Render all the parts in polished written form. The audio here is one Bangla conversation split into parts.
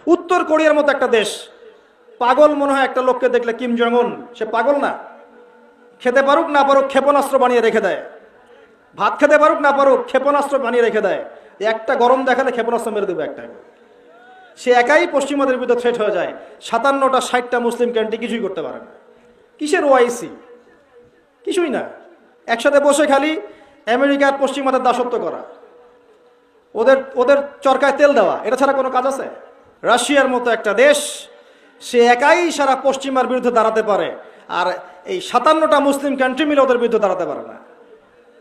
উত্তর কোরিয়ার মতো একটা দেশ, পাগল মনে হয় একটা লোককে দেখলে, কিম জং উন, সে পাগল না? খেতে পারুক না পারুক ক্ষেপণাস্ত্র বানিয়ে রেখে দেয়, ভাত খেতে পারুক না পারুক ক্ষেপণাস্ত্র বানিয়ে রেখে দেয়, একটা গরম দেখালে ক্ষেপণাস্ত্র মেরে দেবে একটা। সে একাই পশ্চিমাদের বিরুদ্ধে থ্রেট হয়ে যায়। 57টা 60টা মুসলিম কান্ট্রি কিছুই করতে পারে না। কিসের ওআইসি? কিছুই না। একসাথে বসে খালি আমেরিকার পশ্চিমাদের দাসত্ব করা, ওদের ওদের চরকায় তেল দেওয়া, এটা ছাড়া কোনো কাজ আছে? রাশিয়ার মতো একটা দেশ, সে একাই সারা পশ্চিমার বিরুদ্ধে দাঁড়াতে পারে, আর এই 57টা মুসলিম কান্ট্রি মিলে ওদের বিরুদ্ধে দাঁড়াতে পারে না।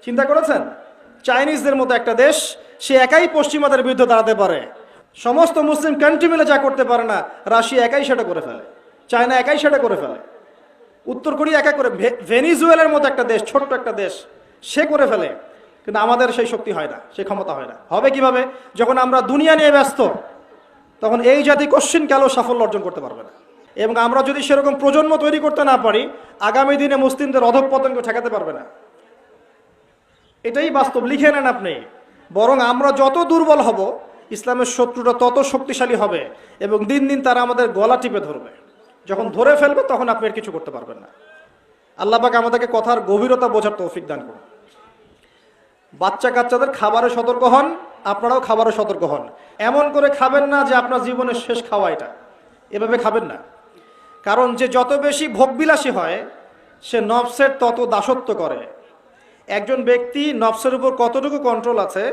চিন্তা করেছেন? চাইনিজদের মতো একটা দেশ, সে একাই পশ্চিমাদের বিরুদ্ধে দাঁড়াতে পারে, সমস্ত মুসলিম কান্ট্রি মিলে যা করতে পারে না, রাশিয়া একাই সেটা করে ফেলে, চায়না একাই সেটা করে ফেলে, উত্তর কোরিয়া একা করে, ভেনিজুয়েলার মতো একটা দেশ, ছোট্ট একটা দেশ, সে করে ফেলে। কিন্তু আমাদের সেই শক্তি হয় না, সেই ক্ষমতা হয় না। হবে কিভাবে? যখন আমরা দুনিয়া নিয়ে ব্যস্ত, তখন এই জাতি কোশ্চিন কালেও সাফল্য অর্জন করতে পারবে না। এবং আমরা যদি সেরকম প্রজন্ম তৈরি করতে না পারি, আগামী দিনে মুসলিমদের অধঃপতনকে ঠেকাতে পারবে না। এটাই বাস্তব, লিখে নেন আপনি। বরং আমরা যত দুর্বল হব, ইসলামের শত্রুরা তত শক্তিশালী হবে, এবং দিন দিন তারা আমাদের গলা টিপে ধরবে। যখন ধরে ফেলবে তখন আপনি আর কিছু করতে পারবেন না। আল্লাহ পাক আমাদেরকে কথার গভীরতা বোঝার তৌফিক দান করুন। বাচ্চা কাচ্চাদের খাবারে সতর্ক হন, আপনারাও খাবারে সতর্ক হন। এমন করে খাবেন না যে আপনার জীবনের শেষ খাওয়া এটা, এভাবে খাবেন না। কারণ যে যত বেশি ভোগবিলাসী হয়, সে নফসের তত দাসত্ব করে। একজন ব্যক্তি নফসের উপর কতটুকু কন্ট্রোল আছে,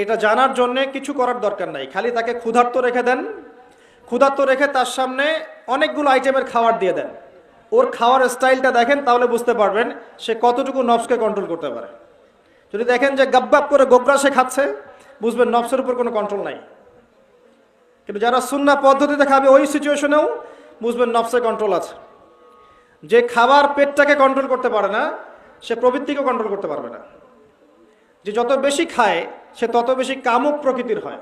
এটা জানার জন্য কিছু করার দরকার নাই। খালি তাকে ক্ষুধার্ত রেখে দেন, ক্ষুধার্ত রেখে তার সামনে অনেকগুলো আইটেমের খাবার দিয়ে দেন, ওর খাওয়ার স্টাইলটা দেখেন, তাহলে বুঝতে পারবেন সে কতটুকু নফসকে কন্ট্রোল করতে পারে। যদি দেখেন যে গাব্বাব করে গোবরা সে খাচ্ছে, বুঝবেন নফসের উপর কোনো কন্ট্রোল নাই। কিন্তু যারা সুন্নাহ পদ্ধতিতে খাবে, ওই সিচুয়েশনেও বুঝবেন নফসের কন্ট্রোল আছে। যে খাবার পেটটাকে কন্ট্রোল করতে পারে না, সে প্রবৃত্তিকে কন্ট্রোল করতে পারবে না। যে যত বেশি খায়, সে তত বেশি কামুক প্রকৃতির হয়।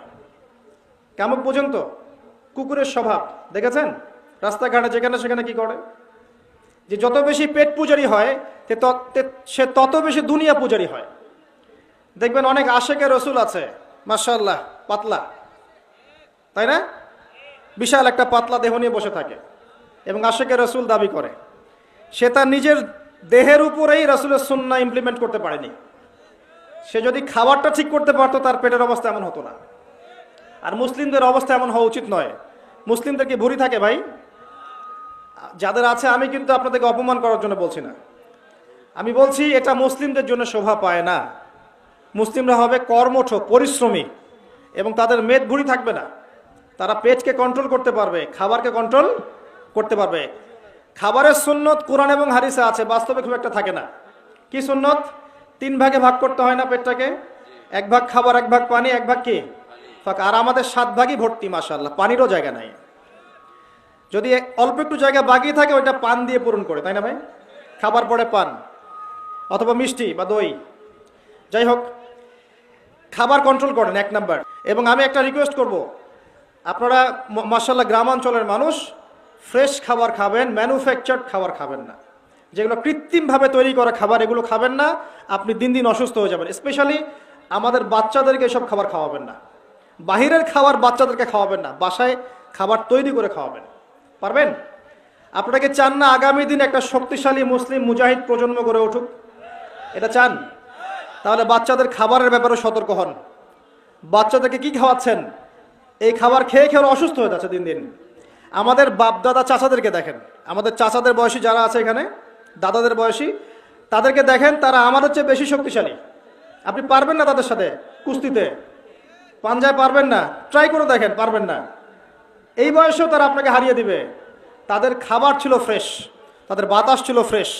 কামুক পর্যন্ত কুকুরের স্বভাব দেখেছেন, রাস্তাঘাটে যেখানে সেখানে কি করে। যে যত বেশি পেট পূজারি হয়, সে তত বেশি দুনিয়া পূজারি হয়। দেখবেন অনেক আশেকে রসুল আছে, মাশাআল্লাহ, পাতলা, তাই না? বিশাল একটা পাতলা দেহ নিয়ে বসে থাকে এবং আশেকে রসুল দাবি করে। সে তার নিজের দেহের উপরেই রসুলের সুন্নাহ ইমপ্লিমেন্ট করতে পারেনি। সে যদি খাবারটা ঠিক করতে পারতো, তার পেটের অবস্থা এমন হতো না। আর মুসলিমদের অবস্থা এমন হওয়া উচিত নয়। মুসলিমদের কি ভুঁড়ি থাকে ভাই? যাদের আছে, আমি কিন্তু আপনাদেরকে অপমান করার জন্য বলছি না, আমি বলছি এটা মুসলিমদের জন্য শোভা পায় না। মুসলিমরা হবে কর্মঠ, পরিশ্রমী, এবং তাদের মেদ ভুঁড়ি থাকবে না। তারা পেটকে কন্ট্রোল করতে পারবে, খাবারকে কন্ট্রোল করতে পারবে। খাবারের সুন্নত কোরআন এবং হাদিসে আছে, বাস্তবে খুব একটা থাকে না। কি সুন্নত? 3 ভাগে ভাগ করতে হয় না পেটটাকে? 1 ভাগ খাবার, 1 ভাগ পানি, 1 ভাগ কি ফাঁকা। আর আমাদের 7 ভাগই ভর্তি, মাশাআল্লাহ, পানিরও জায়গা নাই। যদি অল্প একটু জায়গা বাকি থাকে, ওইটা পান দিয়ে পূরণ করে, তাই না ভাই? খাবার পরে পান অথবা মিষ্টি বা দই, যাই হোক, খাবার কন্ট্রোল করেন 1 নাম্বার। এবং আমি একটা রিকোয়েস্ট করব, আপনারা মাশাআল্লাহ গ্রামাঞ্চলের মানুষ, ফ্রেশ খাবার খাবেন, ম্যানুফ্যাকচার্ড খাবার খাবেন না। যেগুলো কৃত্রিমভাবে তৈরি করা খাবার, এগুলো খাবেন না। আপনি দিন দিন অসুস্থ হয়ে যাবেন। স্পেশালি আমাদের বাচ্চাদেরকে এসব খাবার খাওয়াবেন না। বাহিরের খাবার বাচ্চাদেরকে খাওয়াবেন না, বাসায় খাবার তৈরি করে খাওয়াবেন। পারবেন? আপনাকে চান না আগামী দিন একটা শক্তিশালী মুসলিম মুজাহিদ প্রজন্ম গড়ে উঠুক? এটা চান? তাহলে বাচ্চাদের খাবারের ব্যাপারে সতর্ক হন। বাচ্চাদেরকে কি খাওয়াচ্ছেন? এই খাবার খেয়ে খেয়ে অসুস্থ হয়ে যাচ্ছে দিন দিন। আমাদের বাপদাদা চাচাদেরকে দেখেন, আমাদের চাচাদের বয়সী যারা আছে এখানে, দাদাদের বয়সী, তাদেরকে দেখেন, তারা আমাদের চেয়ে বেশি শক্তিশালী। আপনি পারবেন না তাদের সাথে কুস্তিতে, পাঞ্জায় পারবেন না, ট্রাই করে দেখেন, পারবেন না। এই বয়সেও তারা আপনাকে হারিয়ে দিবে। তাদের খাবার ছিল ফ্রেশ, তাদের বাতাস ছিল ফ্রেশ,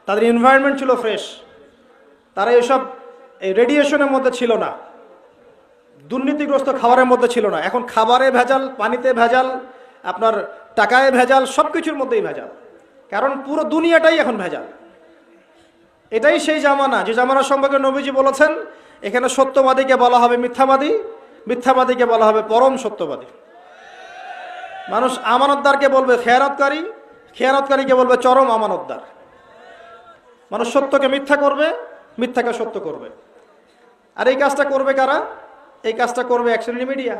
তাদের এনভায়রনমেন্ট ছিল ফ্রেশ, তারা এসব এই রেডিয়েশনের মধ্যে ছিল না, দুর্নীতিগ্রস্ত খাবারের মধ্যে ছিল না। এখন খাবারে ভেজাল, পানিতে ভেজাল, আপনার টাকায় ভেজাল, সব কিছুর মধ্যেই ভেজাল। কারণ পুরো দুনিয়াটাই এখন ভেজাল। এটাই সেই জামানা, যে জামানা সম্পর্কে নবীজি বলেছেন, এখানে সত্যবাদীকে বলা হবে মিথ্যাবাদী, মিথ্যাবাদীকে বলা হবে পরম সত্যবাদী। মানুষ আমানতদারকে বলবে খেয়ানতকারী, খেয়ানতকারীকে বলবে চরম আমানতদার। মানুষ সত্যকে মিথ্যা করবে, মিথ্যাকে সত্য করবে। আর এই কাজটা করবে কারা? এই কাজটা করবে এক শ্রেণীর মিডিয়া।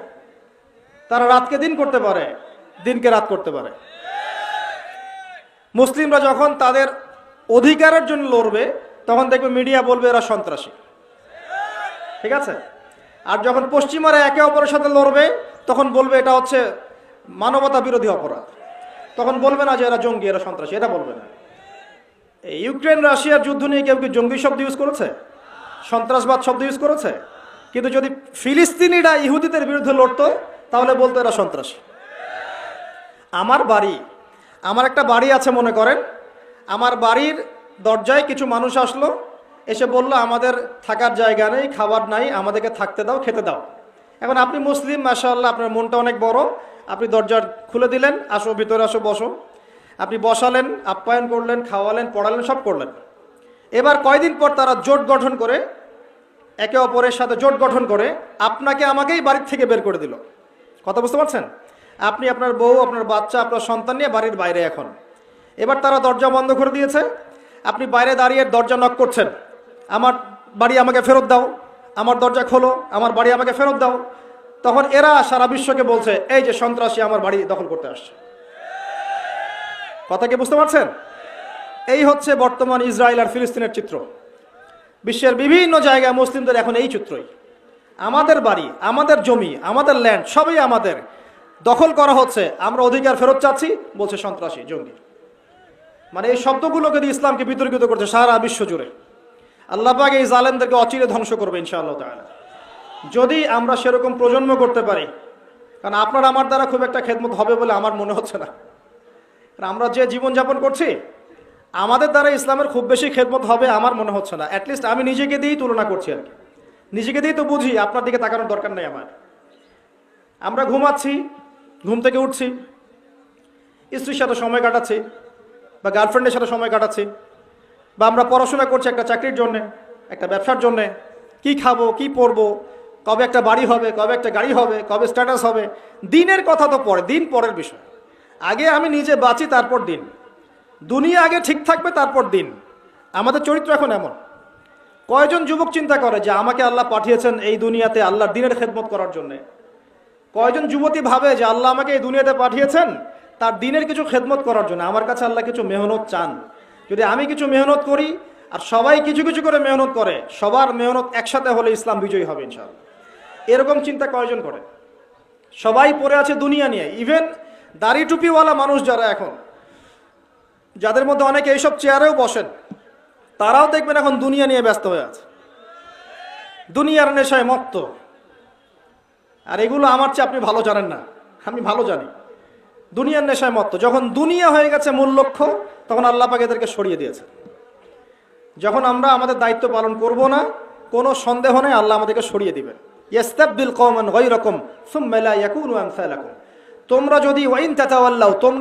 তারা রাতকে দিন করতে পারে, দিনকে রাত করতে পারে। মুসলিমরা যখন তাদের অধিকারের জন্য লড়বে তখন দেখবে মিডিয়া বলবে এরা সন্ত্রাসী, ঠিক আছে? আর যখন পশ্চিমারা একে অপরের সাথে লড়বে তখন বলবে এটা হচ্ছে মানবতা বিরোধী অপরাধ, তখন বলবে না যে এরা জঙ্গি, এরা সন্ত্রাসী, এটা বলবে না। এই ইউক্রেন রাশিয়ার যুদ্ধ নিয়ে কেউ কি জঙ্গি শব্দ ইউজ করেছে, সন্ত্রাসবাদ শব্দ ইউজ করেছে? কিন্তু যদি ফিলিস্তিনিরা ইহুদিদের বিরুদ্ধে লড়তো তাহলে বলতো এরা সন্ত্রাসী। আমার বাড়ি, আমার একটা বাড়ি আছে মনে করেন, আমার বাড়ির দরজায় কিছু মানুষ আসলো, এসে বলল আমাদের থাকার জায়গা নেই, খাবার নাই, আমাদেরকে থাকতে দাও, খেতে দাও। এখন আপনি মুসলিম, মাশাআল্লাহ, আপনার মনটা অনেক বড়, আপনি দরজা খুলে দিলেন, আসো ভিতরে আসো, বসো। আপনি বসালেন, আপ্যায়ন করলেন, খাওয়ালেন, পড়ালেন, সব করলেন। এবার কয়দিন পর তারা জোট গঠন করে, একে অপরের সাথে জোট গঠন করে আপনাকে আমাকেই বাড়ির থেকে বের করে দিল। কথা বুঝতে পারছেন? আপনি আপনার বউ, আপনার বাচ্চা, আপনার সন্তান নিয়ে বাড়ির বাইরে এখন। এবার তারা দরজা বন্ধ করে দিয়েছে, আপনি বাইরে দাঁড়িয়ে দরজা নক করছেন, আমার বাড়ি আমাকে ফেরত দাও, আমার দরজা খোলো, আমার বাড়ি আমাকে ফেরত দাও। তখন এরা সারা বিশ্বকে বলছে এই যে সন্ত্রাসী আমার বাড়ি দখল করতে আসছে। কথা কি বুঝতে পারছেন? এই হচ্ছে বর্তমান ইসরায়েল আর ফিলিস্তিনের চিত্র। বিশ্বের বিভিন্ন জায়গায় মুসলিমদের এখন এই চিত্রই। আমাদের বাড়ি, আমাদের জমি, আমাদের ল্যান্ড সবই আমাদের, দখল করা হচ্ছে, আমরা অধিকার ফেরত চাচ্ছি, বলছে সন্ত্রাসী, জঙ্গি। মানে এই শব্দগুলোকে দিয়ে ইসলামকে বিতর্কিত করছে সারা বিশ্ব জুড়ে। আল্লাহ পাক এই জালেমদেরকে অচিরে ধ্বংস করবে ইনশাআল্লাহ তাআলা, যদি আমরা সেরকম প্রজন্ম করতে পারি। কারণ আপনার আমার দ্বারা খুব একটা খেদমত হবে বলে আমার মনে হচ্ছে না। আমরা যে জীবনযাপন করছি আমাদের দ্বারা ইসলামের খুব বেশি খেদমত হবে আমার মনে হচ্ছে না। অ্যাটলিস্ট আমি নিজেকে দিয়েই তুলনা করছি আর কি, নিজেকে দিয়েই তো বুঝি, আপনার দিকে তাকানোর দরকার নেই আমার। আমরা ঘুমাচ্ছি, ঘুম থেকে উঠছি, স্ত্রীর সাথে সময় কাটাচ্ছি বা গার্লফ্রেন্ডের সাথে সময় কাটাচ্ছি, বা আমরা পড়াশোনা করছি একটা চাকরির জন্যে, একটা ব্যবসার জন্যে, কি খাবো, কি পরবো, কবে একটা বাড়ি হবে, কবে একটা গাড়ি হবে, কবে স্ট্যাটাস হবে। দিনের কথা তো পরে, দিন পরের বিষয়। আগে আমি নিজে বাঁচি, তারপর দিন। দুনিয়া আগে ঠিক থাকবে, তারপর দিন। আমাদের চরিত্র এখন এমন। কয়জন যুবক চিন্তা করে যে আমাকে আল্লাহ পাঠিয়েছেন এই দুনিয়াতে আল্লাহর দিনের খেদমত করার জন্যে? কয়জন যুবতী ভাবে যে আল্লাহ আমাকে এই দুনিয়াতে পাঠিয়েছেন তার দিনের কিছু খেদমত করার জন্য? আমার কাছে আল্লাহ কিছু মেহনত চান। যদি আমি কিছু মেহনত করি আর সবাই কিছু কিছু করে মেহনত করে, সবার মেহনত একসাথে হলে ইসলাম বিজয়ী হবে ইনশাআল্লাহ। এরকম চিন্তা কয়জন করে? সবাই পড়ে আছে দুনিয়া নিয়ে। ইভেন দাড়ি টুপিওয়ালা মানুষ যারা এখন, যাদের মধ্যে অনেকে এইসব চেয়ারেও বসেন, তারাও দেখবেন এখন দুনিয়া নিয়ে ব্যস্ত হয়ে আছে, দুনিয়ার নেশায় মত্ত। আর এগুলো আমার চেয়ে আপনি ভালো জানেন না, আমি ভালো জানি। দুনিয়ার নেশায় মত্ত। যখন দুনিয়া হয়ে গেছে মূল লক্ষ্য, তখন আল্লাহ পাক এদেরকে সরিয়ে দিয়েছে। যখন আমরা আমাদের দায়িত্ব পালন করব না, কোনো সন্দেহ নেই আল্লাহ আমাদেরকে সরিয়ে দিবেন। ইয়াস্তাবদিল কওমান গায়রাকুম সুম্মা লা ইয়াকুনু আমসালাকুম। তোমরা যদি ওয়াইন তাতাওয়াল্লাও, তোমরা